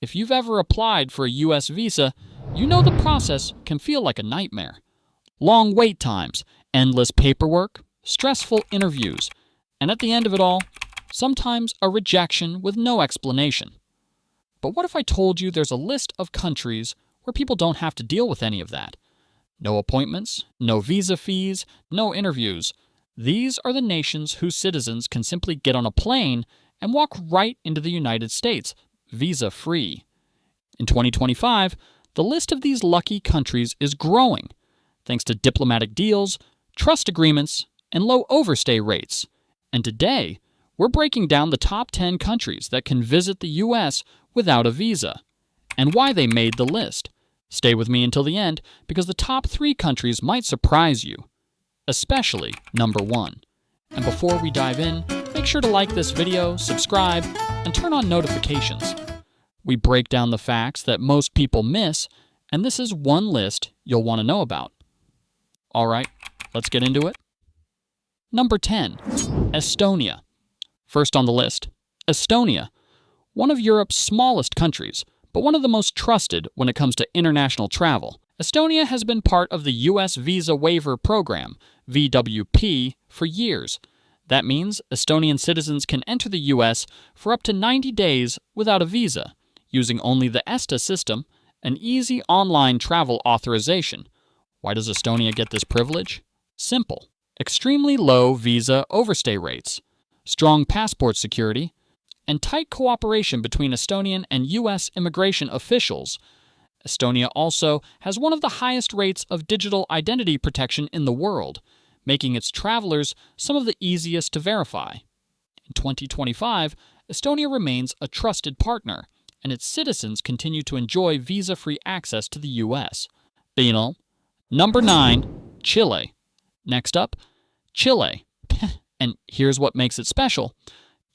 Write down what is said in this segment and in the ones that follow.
If you've ever applied for a U.S. visa, you know the process can feel like a nightmare. Long wait times, endless paperwork, stressful interviews, and at the end of it all, sometimes a rejection with no explanation. But what if I told you there's a list of countries where people don't have to deal with any of that? No appointments, no visa fees, no interviews. These are the nations whose citizens can simply get on a plane and walk right into the United States, visa-free. In 2025, the list of these lucky countries is growing, thanks to diplomatic deals, trust agreements, and low overstay rates. And today, we're breaking down the top 10 countries that can visit the U.S. without a visa, and why they made the list. Stay with me until the end, because the top 3 countries might surprise you, especially number 1. And before we dive in, make sure to like this video, subscribe, and turn on notifications. We break down the facts that most people miss, and this is one list you'll want to know about. All right, let's get into it. Number 10, Estonia. First on the list, Estonia, one of Europe's smallest countries, but one of the most trusted when it comes to international travel. Estonia has been part of the U.S. Visa Waiver Program, VWP, for years. That means Estonian citizens can enter the U.S. for up to 90 days without a visa, using only the ESTA system, an easy online travel authorization. Why does Estonia get this privilege? Simple. Extremely low visa overstay rates, strong passport security, and tight cooperation between Estonian and U.S. immigration officials. Estonia also has one of the highest rates of digital identity protection in the world, making its travelers some of the easiest to verify. In 2025, Estonia remains a trusted partner, and its citizens continue to enjoy visa-free access to the U.S. Number 9, Chile. Next up, Chile. And here's what makes it special.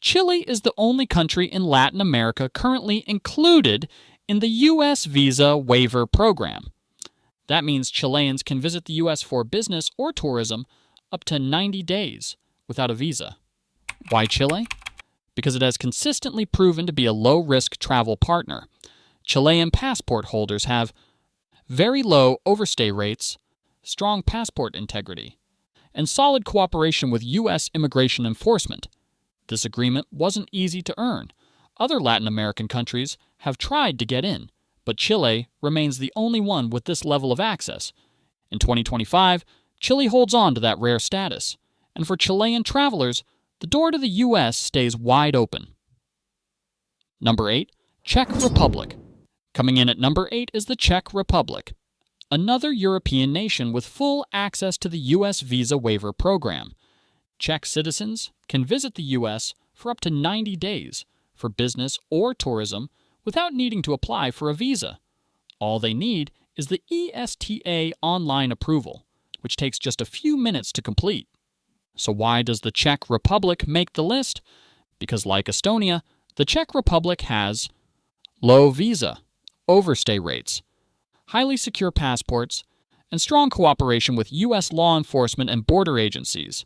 Chile is the only country in Latin America currently included in the U.S. Visa Waiver Program. That means Chileans can visit the U.S. for business or tourism up to 90 days without a visa. Why Chile? Because it has consistently proven to be a low-risk travel partner. Chilean passport holders have very low overstay rates, strong passport integrity, and solid cooperation with U.S. immigration enforcement. This agreement wasn't easy to earn. Other Latin American countries have tried to get in, but Chile remains the only one with this level of access. In 2025, Chile holds on to that rare status, and for Chilean travelers, the door to the U.S. stays wide open. Number 8, Czech Republic. Coming in at number 8 is the Czech Republic, another European nation with full access to the U.S. Visa Waiver Program. Czech citizens can visit the U.S. for up to 90 days for business or tourism without needing to apply for a visa. All they need is the ESTA online approval, which takes just a few minutes to complete. So why does the Czech Republic make the list? Because like Estonia, the Czech Republic has low visa, overstay rates, highly secure passports, and strong cooperation with U.S. law enforcement and border agencies.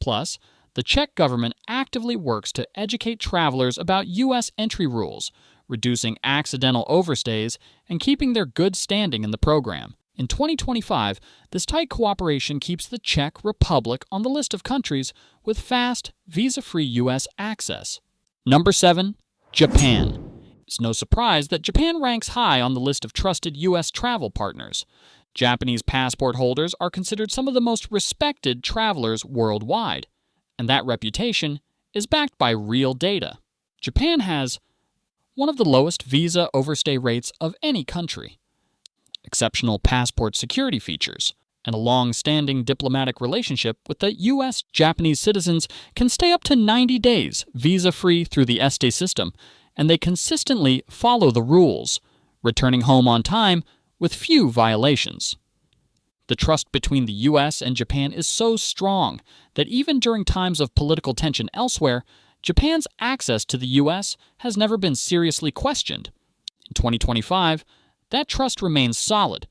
Plus, the Czech government actively works to educate travelers about U.S. entry rules, reducing accidental overstays and keeping their good standing in the program. In 2025, this tight cooperation keeps the Czech Republic on the list of countries with fast, visa-free U.S. access. Number 7, Japan. It's no surprise that Japan ranks high on the list of trusted U.S. travel partners. Japanese passport holders are considered some of the most respected travelers worldwide, and that reputation is backed by real data. Japan has one of the lowest visa overstay rates of any country, exceptional passport security features, and a long-standing diplomatic relationship with the U.S. Japanese citizens can stay up to 90 days visa-free through the ESTA system, and they consistently follow the rules, returning home on time with few violations. The trust between the U.S. and Japan is so strong that even during times of political tension elsewhere, Japan's access to the U.S. has never been seriously questioned. In 2025, that trust remains solid,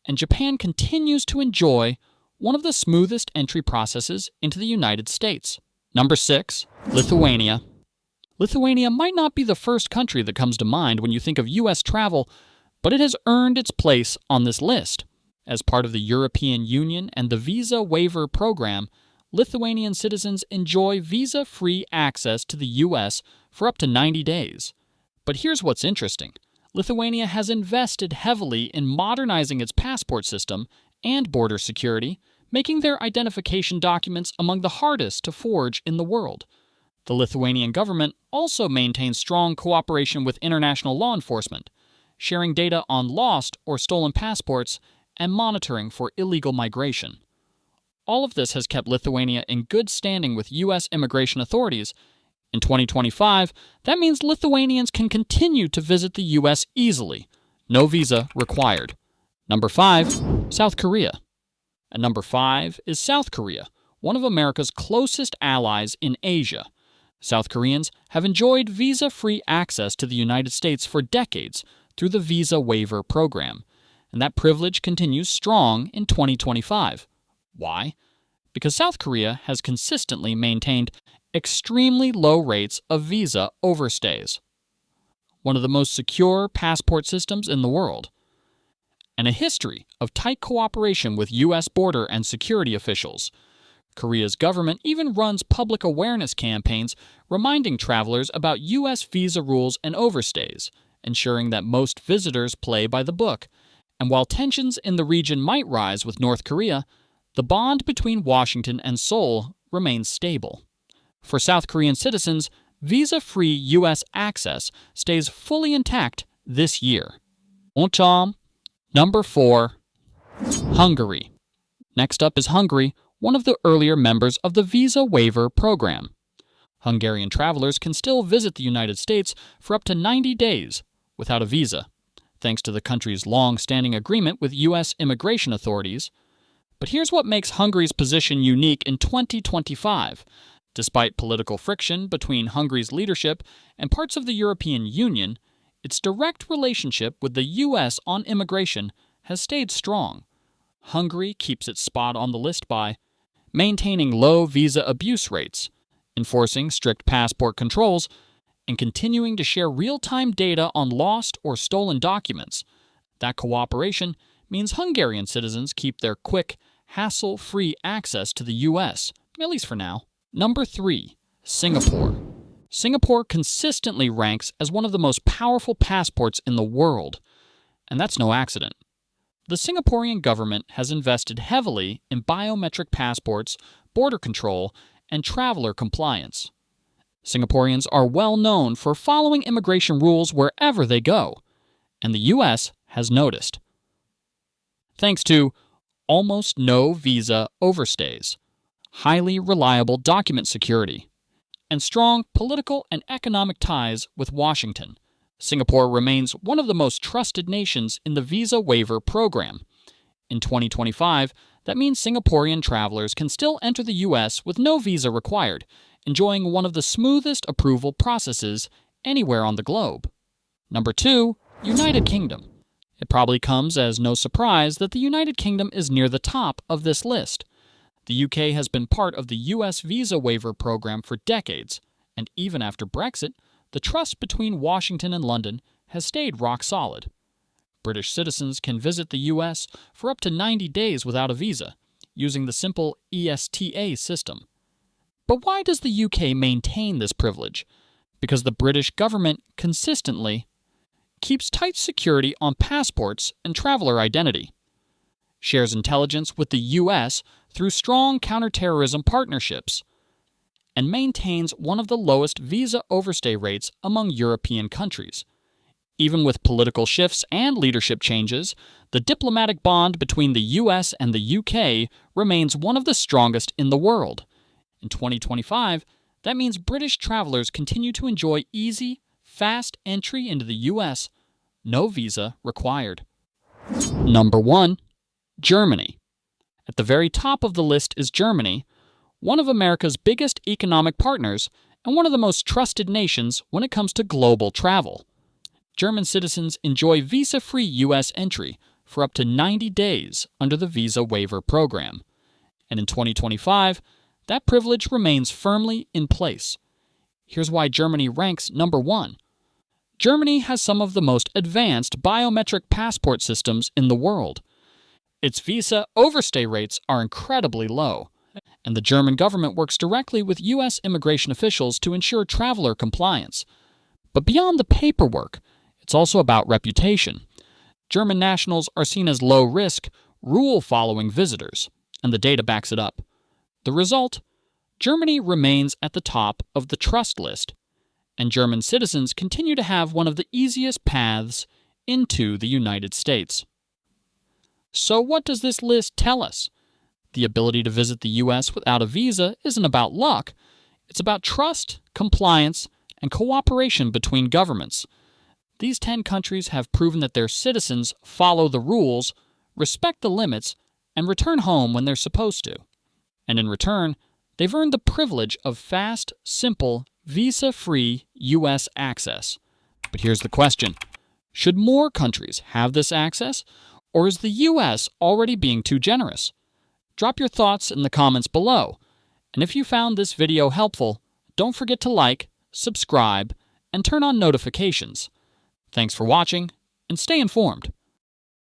and Japan continues to enjoy one of the smoothest entry processes into the United States. Number 6, Lithuania. Lithuania might not be the first country that comes to mind when you think of U.S. travel, but it has earned its place on this list. As part of the European Union and the Visa Waiver Program, Lithuanian citizens enjoy visa-free access to the U.S. for up to 90 days. But here's what's interesting. Lithuania has invested heavily in modernizing its passport system and border security, making their identification documents among the hardest to forge in the world. The Lithuanian government also maintains strong cooperation with international law enforcement, sharing data on lost or stolen passports and monitoring for illegal migration. All of this has kept Lithuania in good standing with U.S. immigration authorities. In 2025, that means Lithuanians can continue to visit the U.S. easily. No visa required. Number 5, South Korea. At number 5 is South Korea, one of America's closest allies in Asia. South Koreans have enjoyed visa-free access to the United States for decades through the Visa Waiver Program, and that privilege continues strong in 2025. Why? Because South Korea has consistently maintained extremely low rates of visa overstays, one of the most secure passport systems in the world, and a history of tight cooperation with U.S. border and security officials. Korea's government even runs public awareness campaigns reminding travelers about U.S. visa rules and overstays, ensuring that most visitors play by the book. And while tensions in the region might rise with North Korea, the bond between Washington and Seoul remains stable. For South Korean citizens, visa-free U.S. access stays fully intact this year. Number 4, Hungary. Next up is Hungary, one of the earlier members of the Visa Waiver Program. Hungarian travelers can still visit the United States for up to 90 days without a visa, thanks to the country's long-standing agreement with U.S. immigration authorities. But here's what makes Hungary's position unique in 2025. Despite political friction between Hungary's leadership and parts of the European Union, its direct relationship with the U.S. on immigration has stayed strong. Hungary keeps its spot on the list by maintaining low visa abuse rates, enforcing strict passport controls, and continuing to share real-time data on lost or stolen documents. That cooperation means Hungarian citizens keep their quick, hassle-free access to the U.S., at least for now. Number 3, Singapore. Singapore consistently ranks as one of the most powerful passports in the world, and that's no accident. The Singaporean government has invested heavily in biometric passports, border control, and traveler compliance. Singaporeans are well known for following immigration rules wherever they go, and the U.S. has noticed. Thanks to almost no visa overstays, highly reliable document security, and strong political and economic ties with Washington, Singapore remains one of the most trusted nations in the Visa Waiver Program. In 2025, that means Singaporean travelers can still enter the U.S. with no visa required, enjoying one of the smoothest approval processes anywhere on the globe. Number 2, United Kingdom. It probably comes as no surprise that the United Kingdom is near the top of this list. The UK has been part of the U.S. Visa Waiver Program for decades, and even after Brexit, the trust between Washington and London has stayed rock solid. British citizens can visit the U.S. for up to 90 days without a visa, using the simple ESTA system. But why does the UK maintain this privilege? Because the British government consistently keeps tight security on passports and traveler identity, shares intelligence with the U.S. through strong counterterrorism partnerships, and maintains one of the lowest visa overstay rates among European countries. Even with political shifts and leadership changes, the diplomatic bond between the U.S. and the UK remains one of the strongest in the world. In 2025, that means British travelers continue to enjoy easy, fast entry into the U.S., no visa required. Number 1, Germany. At the very top of the list is Germany, one of America's biggest economic partners and one of the most trusted nations when it comes to global travel. German citizens enjoy visa-free U.S. entry for up to 90 days under the Visa Waiver Program. And in 2025, that privilege remains firmly in place. Here's why Germany ranks number 1. Germany has some of the most advanced biometric passport systems in the world. Its visa overstay rates are incredibly low, and the German government works directly with U.S. immigration officials to ensure traveler compliance. But beyond the paperwork, it's also about reputation. German nationals are seen as low-risk, rule-following visitors, and the data backs it up. The result? Germany remains at the top of the trust list, and German citizens continue to have one of the easiest paths into the United States. So what does this list tell us? The ability to visit the U.S. without a visa isn't about luck. It's about trust, compliance, and cooperation between governments. These 10 countries have proven that their citizens follow the rules, respect the limits, and return home when they're supposed to. And in return, they've earned the privilege of fast, simple, visa-free U.S. access. But here's the question. Should more countries have this access, or is the U.S. already being too generous? Drop your thoughts in the comments below. And if you found this video helpful, don't forget to like, subscribe, and turn on notifications. Thanks for watching, and stay informed.